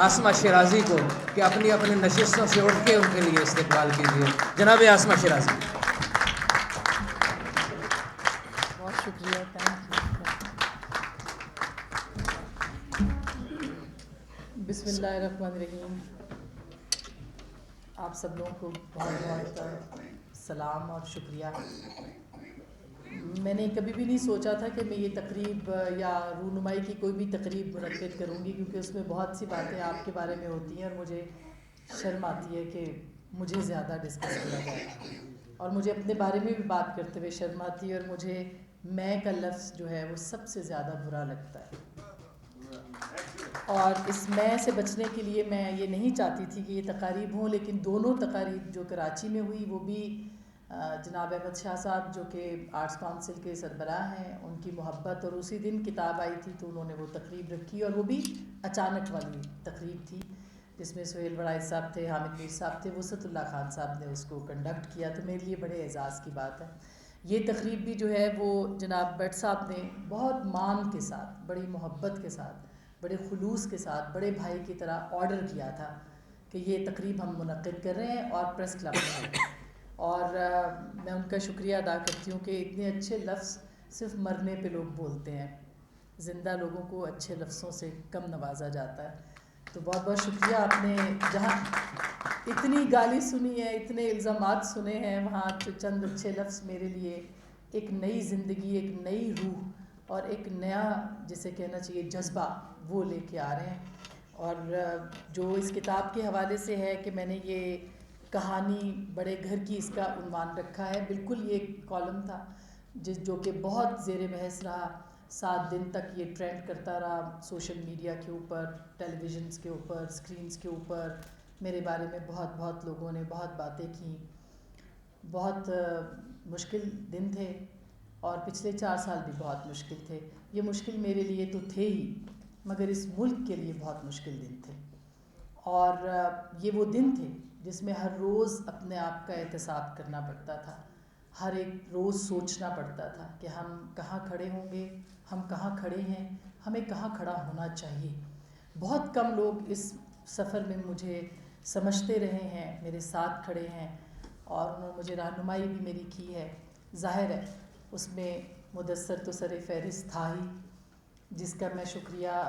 آسمہ شیرازی کو کہ اپنی اپنی نشستوں سے اٹھ کے ان کے لیے استقبال کیجیے. جناب آسمہ شیرازی. بہت شکریہ. بسم اللہ الرحمن الرحیم. آپ سب لوگوں کو بہت بہت سلام اور شکریہ. میں نے کبھی بھی نہیں سوچا تھا کہ میں یہ تقریب یا رونمائی کی کوئی بھی تقریب منعقد کروں گی، کیونکہ اس میں بہت سی باتیں آپ کے بارے میں ہوتی ہیں اور مجھے شرم آتی ہے کہ مجھے زیادہ ڈسکس کیا جائے، اور مجھے اپنے بارے میں بھی بات کرتے ہوئے شرم آتی ہے، اور مجھے میں کا لفظ جو ہے وہ سب سے زیادہ برا لگتا ہے. اور اس میں سے بچنے کے لیے میں یہ نہیں چاہتی تھی کہ یہ تقاریب ہوں، لیکن دونوں تقاریب جو کراچی میں ہوئی وہ بھی جناب احمد شاہ صاحب جو کہ آرٹس کونسل کے سربراہ ہیں، ان کی محبت، اور اسی دن کتاب آئی تھی تو انہوں نے وہ تقریب رکھی، اور وہ بھی اچانک والی تقریب تھی جس میں سہیل وڑائچ صاحب تھے، حامد میر صاحب تھے، وسعت اللہ خان صاحب نے اس کو کنڈکٹ کیا. تو میرے لیے بڑے اعزاز کی بات ہے. یہ تقریب بھی جو ہے وہ جناب بٹ صاحب نے بہت مان کے ساتھ، بڑی محبت کے ساتھ، بڑے خلوص کے ساتھ، بڑے بھائی کی طرح آرڈر کیا تھا کہ یہ تقریب ہم منعقد کر رہے ہیں اور پریس کلب میں ہے. اور میں ان کا شکریہ ادا کرتی ہوں کہ اتنے اچھے لفظ صرف مرنے پہ لوگ بولتے ہیں، زندہ لوگوں کو اچھے لفظوں سے کم نوازا جاتا ہے. تو بہت بہت شکریہ. آپ نے جہاں اتنی گالی سنی ہے، اتنے الزامات سنے ہیں، وہاں چند اچھے لفظ میرے لیے ایک نئی زندگی، ایک نئی روح اور ایک نیا جسے کہنا چاہیے جذبہ وہ لے کے آ رہے ہیں. اور جو اس کتاب کے حوالے سے ہے کہ میں نے یہ کہانی بڑے گھر کی اس کا عنوان رکھا ہے، بالکل یہ کالم تھا جو کہ بہت زیر بحث رہا. 7 دن تک یہ ٹرینڈ کرتا رہا سوشل میڈیا کے اوپر، ٹیلی ویژنس کے اوپر، اسکرینز کے اوپر. میرے بارے میں بہت بہت لوگوں نے بہت باتیں کیں. بہت مشکل دن تھے، اور پچھلے 4 سال بھی بہت مشکل تھے. یہ مشکل میرے لیے تو تھے ہی، مگر اس ملک کے لیے بہت مشکل دن تھے. اور یہ وہ دن تھے جس میں ہر روز اپنے آپ کا احتساب کرنا پڑتا تھا، ہر ایک روز سوچنا پڑتا تھا کہ ہم کہاں کھڑے ہوں گے، ہم کہاں کھڑے ہیں، ہمیں کہاں کھڑا ہونا چاہیے. بہت کم لوگ اس سفر میں مجھے سمجھتے رہے ہیں، میرے ساتھ کھڑے ہیں، اور انہوں نے مجھے رہنمائی بھی میری کی ہے. ظاہر ہے اس میں مدثر تو سر فہرست تھا ہی، جس کا میں شکریہ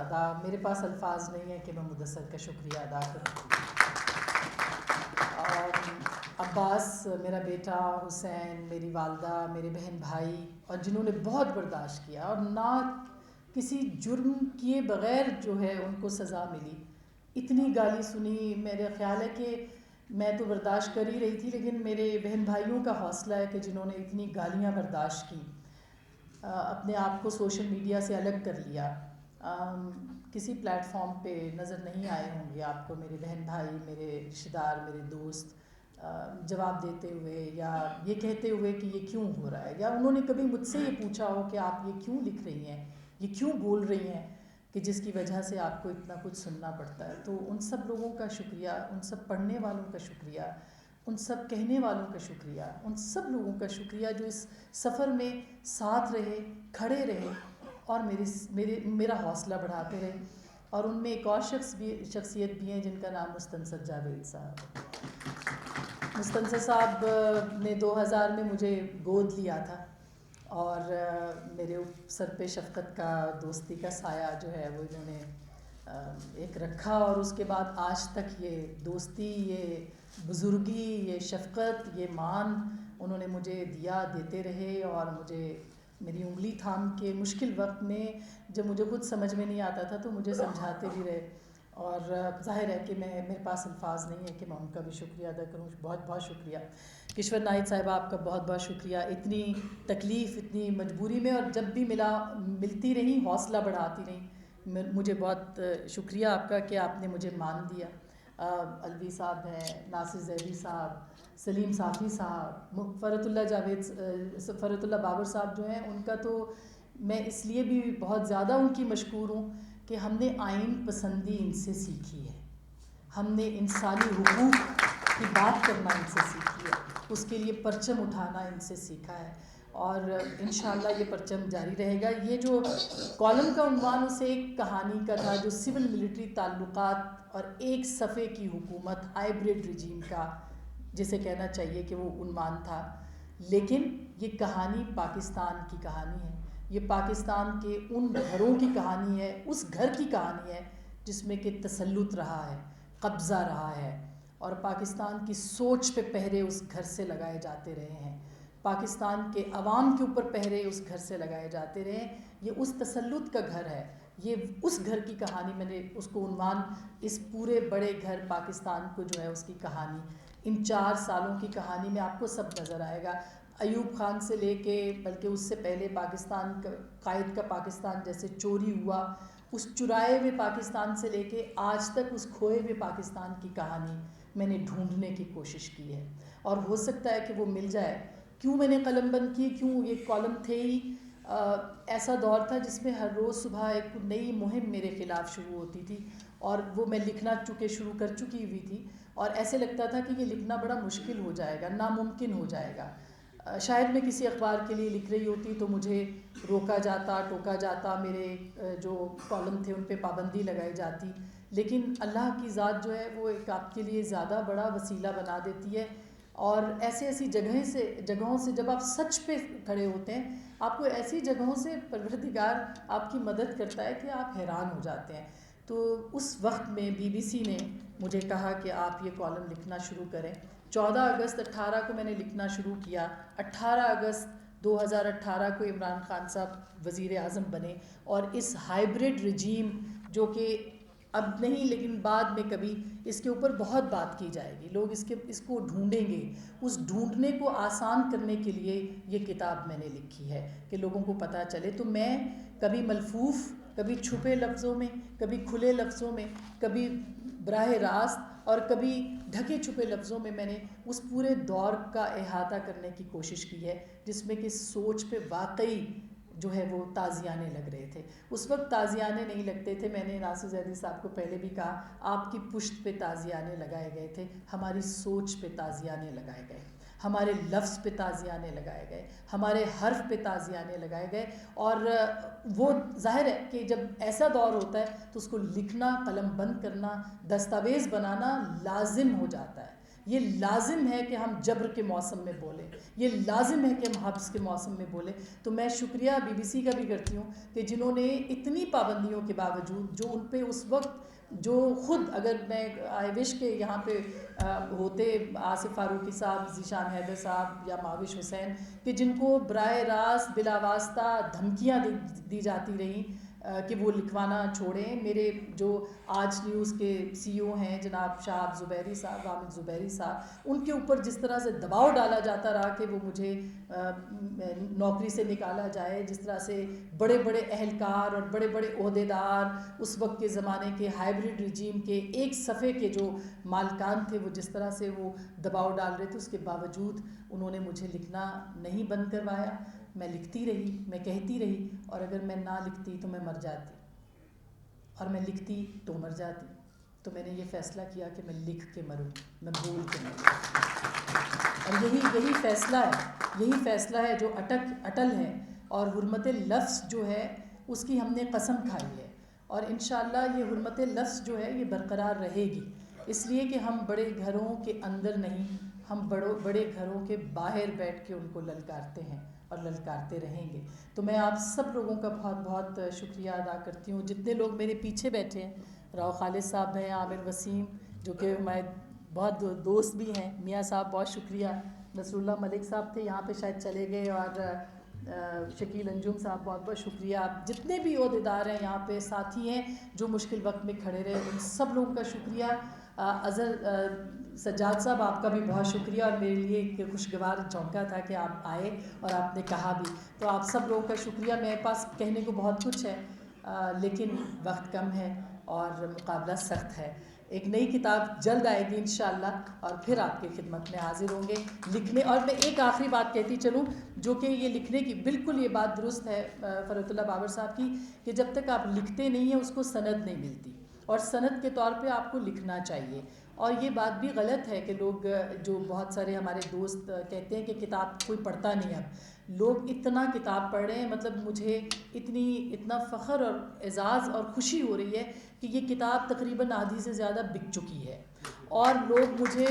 میرے پاس الفاظ نہیں ہے کہ میں مدثر کا شکریہ ادا کروں. اور عباس میرا بیٹا، حسین میری والدہ، میرے بہن بھائی، اور جنہوں نے بہت برداشت کیا اور نہ کسی جرم کیے بغیر جو ہے ان کو سزا ملی. اتنی گالی سنی، میرا خیال ہے کہ میں تو برداشت کر ہی رہی تھی، لیکن میرے بہن بھائیوں کا حوصلہ ہے کہ جنہوں نے اتنی گالیاں برداشت کی، اپنے آپ کو سوشل میڈیا سے الگ کر لیا. کسی پلیٹ فارم پہ نظر نہیں آئے ہوں گے آپ کو میرے بہن بھائی، میرے رشتہ دار، میرے دوست جواب دیتے ہوئے یا یہ کہتے ہوئے کہ یہ کیوں ہو رہا ہے، یا انہوں نے کبھی مجھ سے یہ پوچھا ہو کہ آپ یہ کیوں لکھ رہی ہیں، یہ کیوں بول رہی ہیں، کہ جس کی وجہ سے آپ کو اتنا کچھ سننا پڑتا ہے. تو ان سب لوگوں کا شکریہ، ان سب پڑھنے والوں کا شکریہ، ان سب کہنے والوں کا شکریہ، ان سب لوگوں کا شکریہ جو اس سفر میں ساتھ رہے، کھڑے رہے اور میرا حوصلہ بڑھاتے رہے. اور ان میں ایک اور شخصیت بھی ہیں جن کا نام مستنصر جاوید صاحب. مستنصر صاحب نے 2000 میں مجھے گود لیا تھا، اور میرے سر پہ شفقت کا، دوستی کا سایہ جو ہے وہ انہوں نے ایک رکھا، اور اس کے بعد آج تک یہ دوستی، یہ بزرگی، یہ شفقت، یہ مان انہوں نے مجھے دیا، دیتے رہے. اور مجھے میری انگلی تھام کے مشکل وقت میں جب مجھے خود سمجھ میں نہیں آتا تھا تو مجھے سمجھاتے بھی رہے. اور ظاہر ہے کہ میرے پاس الفاظ نہیں ہے کہ میں ان کا بھی شکریہ ادا کروں. بہت بہت شکریہ. کشور نائک صاحبہ آپ کا بہت بہت شکریہ. اتنی تکلیف، اتنی مجبوری میں، اور جب بھی ملتی رہی، حوصلہ بڑھاتی رہی. مجھے بہت شکریہ آپ کا کہ آپ نے مجھے مان دیا. الوی صاحب ہیں، ناصر زیدی صاحب، سلیم صافی صاحب، فرت اللہ بابر صاحب جو ہیں، ان کا تو میں اس لیے بھی بہت زیادہ ان کی مشکور ہوں کہ ہم نے آئین پسندی ان سے سیکھی ہے، ہم نے انسانی حقوق کی بات کرنا ان سے سیکھی ہے، اس کے لیے پرچم اٹھانا ان سے سیکھا ہے. اور انشاءاللہ یہ پرچم جاری رہے گا. یہ جو کالم کا عنوان اسے ایک کہانی کا تھا جو سول ملٹری تعلقات اور ایک صفحے کی حکومت ہائیبرڈ رجیم کا جسے کہنا چاہیے کہ وہ عنوان تھا. لیکن یہ کہانی پاکستان کی کہانی ہے, یہ پاکستان کے ان گھروں کی کہانی ہے, اس گھر کی کہانی ہے جس میں کہ تسلط رہا ہے, قبضہ رہا ہے, اور پاکستان کی سوچ پہ پہرے اس گھر سے لگائے جاتے رہے ہیں, پاکستان کے عوام کے اوپر پہرے اس گھر سے لگائے جاتے رہے ہیں. یہ اس تسلط کا گھر ہے, یہ اس گھر کی کہانی, میں نے اس کو عنوان اس پورے بڑے گھر پاکستان کو جو ہے اس کی کہانی, ان 4 سالوں کی کہانی میں آپ کو سب نظر آئے گا. ایوب خان سے لے کے بلکہ اس سے پہلے پاکستان کا قائد کا پاکستان جیسے چوری ہوا, اس چرائے ہوئے پاکستان سے لے کے آج تک اس کھوئے ہوئے پاکستان کی کہانی میں نے ڈھونڈنے کی کوشش کی ہے, اور ہو سکتا ہے کہ وہ مل جائے. کیوں میں نے قلم بند کی, کیوں یہ کالم تھے ہی, ایسا دور تھا جس میں ہر روز صبح ایک نئی مہم میرے خلاف شروع ہوتی تھی, اور وہ میں لکھنا شروع کر چکی ہوئی تھی, اور ایسے لگتا تھا کہ یہ لکھنا بڑا مشکل ہو جائے گا, ناممکن ہو جائے گا. شاید میں کسی اخبار کے لیے لکھ رہی ہوتی تو مجھے روکا جاتا, ٹوکا جاتا, میرے جو کالم تھے ان پہ پابندی لگائی جاتی. لیکن اللہ کی ذات جو ہے وہ ایک آپ کے لیے زیادہ بڑا وسیلہ بنا دیتی ہے, اور ایسی جگہوں سے جب آپ سچ پہ کھڑے ہوتے ہیں, آپ کو ایسی جگہوں سے پروردگار آپ کی مدد کرتا ہے کہ آپ حیران ہو جاتے ہیں. تو اس وقت میں BBC نے مجھے کہا کہ آپ یہ کالم لکھنا شروع کریں. 14 اگست 18 کو میں نے لکھنا شروع کیا. 18 اگست 2018 کو عمران خان صاحب وزیر اعظم بنے, اور اس ہائیبرڈ رجیم جو کہ اب نہیں لیکن بعد میں کبھی اس کے اوپر بہت بات کی جائے گی, لوگ اس کو ڈھونڈیں گے, اس ڈھونڈنے کو آسان کرنے کے لیے یہ کتاب میں نے لکھی ہے کہ لوگوں کو پتہ چلے. تو میں کبھی ملفوف, کبھی چھپے لفظوں میں, کبھی کھلے لفظوں میں, کبھی براہ راست, اور کبھی ڈھکے چھپے لفظوں میں نے اس پورے دور کا احاطہ کرنے کی کوشش کی ہے جس میں کہ سوچ پہ واقعی جو ہے وہ تازیانے لگ رہے تھے. اس وقت تازیانے نہیں لگتے تھے, میں نے ناصر زیدی صاحب کو پہلے بھی کہا, آپ کی پشت پہ تازیانے لگائے گئے تھے, ہماری سوچ پہ تازیانے لگائے گئے, ہمارے لفظ پہ تازیانے لگائے گئے, ہمارے حرف پہ تازیانے لگائے گئے. اور وہ ظاہر ہے کہ جب ایسا دور ہوتا ہے تو اس کو لکھنا, قلم بند کرنا, دستاویز بنانا لازم ہو جاتا ہے. یہ لازم ہے کہ ہم جبر کے موسم میں بولیں, یہ لازم ہے کہ ہم حبس کے موسم میں بولیں. تو میں شکریہ BBC کا بھی کرتی ہوں کہ جنہوں نے اتنی پابندیوں کے باوجود, جو ان پہ اس وقت جو خود, اگر میں آئی وش کے یہاں پہ ہوتے آصف فاروقی صاحب, ذیشان حیدر صاحب یا ماوش حسین, کہ جن کو براہ راست بلا واسطہ دھمکیاں دی جاتی رہیں کہ وہ لکھوانا چھوڑیں. میرے جو آج نیوز کے CEO ہیں جناب شہاب زبیری صاحب, حامد زبیری صاحب, ان کے اوپر جس طرح سے دباؤ ڈالا جاتا رہا کہ وہ مجھے نوکری سے نکالا جائے, جس طرح سے بڑے بڑے اہلکار اور بڑے بڑے عہدیدار اس وقت کے زمانے کے ہائیبرڈ رجیم کے ایک صفحے کے جو مالکان تھے, وہ جس طرح سے وہ دباؤ ڈال رہے تھے, اس کے باوجود انہوں نے مجھے لکھنا نہیں بند کروایا. میں لکھتی رہی, میں کہتی رہی, اور اگر میں نہ لکھتی تو میں مر جاتی, اور میں لکھتی تو مر جاتی. تو میں نے یہ فیصلہ کیا کہ میں لکھ کے مروں, میں بول کے مروں, اور یہی فیصلہ ہے جو اٹل ہے, اور حرمت لفظ جو ہے اس کی ہم نے قسم کھائی ہے, اور انشاءاللہ یہ حرمت لفظ جو ہے یہ برقرار رہے گی. اس لیے کہ ہم بڑے گھروں کے اندر نہیں, ہم بڑے گھروں کے باہر بیٹھ کے ان کو للکارتے ہیں اور للکارتے رہیں گے. تو میں آپ سب لوگوں کا بہت بہت شکریہ ادا کرتی ہوں. جتنے لوگ میرے پیچھے بیٹھے ہیں, راؤ خالد صاحب ہیں, عامر وسیم جو کہ ہمارے بہت دوست بھی ہیں, میاں صاحب بہت شکریہ, نصر اللہ ملک صاحب تھے یہاں پہ شاید چلے گئے, اور شکیل انجم صاحب بہت بہت شکریہ. جتنے بھی عہدیدار ہیں یہاں پہ, ساتھی ہیں جو مشکل وقت میں کھڑے رہے, ان سب لوگوں کا شکریہ. اظہر سجاد صاحب آپ کا بھی بہت شکریہ, اور میرے لیے ایک خوشگوار چونکا تھا کہ آپ آئے اور آپ نے کہا بھی. تو آپ سب لوگوں کا شکریہ. میرے پاس کہنے کو بہت کچھ ہے لیکن وقت کم ہے اور مقابلہ سخت ہے. ایک نئی کتاب جلد آئے گی انشاءاللہ, اور پھر آپ کی خدمت میں حاضر ہوں گے لکھنے. اور میں ایک آخری بات کہتی چلوں, جو کہ یہ لکھنے کی بالکل یہ بات درست ہے فرحت اللہ بابر صاحب کی, کہ جب تک آپ لکھتے نہیں ہیں اس کو سند نہیں ملتی, اور سند کے طور پہ آپ کو لکھنا چاہیے. اور یہ بات بھی غلط ہے کہ لوگ, جو بہت سارے ہمارے دوست کہتے ہیں کہ کتاب کوئی پڑھتا نہیں اب, لوگ اتنا کتاب پڑھ رہے ہیں، مطلب مجھے اتنا فخر اور اعزاز اور خوشی ہو رہی ہے کہ یہ کتاب تقریباً آدھی سے زیادہ بک چکی ہے. اور لوگ مجھے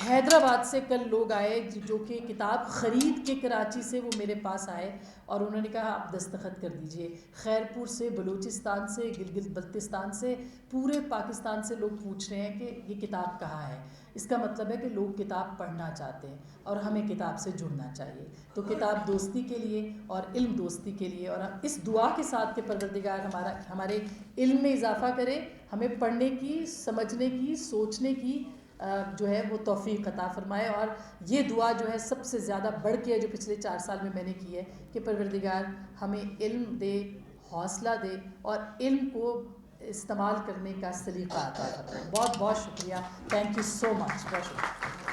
حیدرآباد سے کل لوگ آئے جو کہ کتاب خرید کے کراچی سے وہ میرے پاس آئے اور انہوں نے کہا آپ دستخط کر دیجئے. خیرپور سے، بلوچستان سے، گلگت بلتستان سے، پورے پاکستان سے لوگ پوچھ رہے ہیں کہ یہ کتاب کہاں ہے. اس کا مطلب ہے کہ لوگ کتاب پڑھنا چاہتے ہیں اور ہمیں کتاب سے جڑنا چاہیے. تو کتاب دوستی کے لیے اور علم دوستی کے لیے، اور اس دعا کے ساتھ کہ پروردگار ہمارے علم میں اضافہ کرے، ہمیں پڑھنے کی، سمجھنے کی، سوچنے کی جو ہے وہ توفیق عطا فرمائے. اور یہ دعا جو ہے سب سے زیادہ بڑھ کے جو پچھلے 4 سال میں نے کی ہے کہ پروردگار ہمیں علم دے، حوصلہ دے اور علم کو استعمال کرنے کا سلیقہ عطا فرمائے. بہت بہت شکریہ. تھینک یو سو مچ. بہت شکریہ.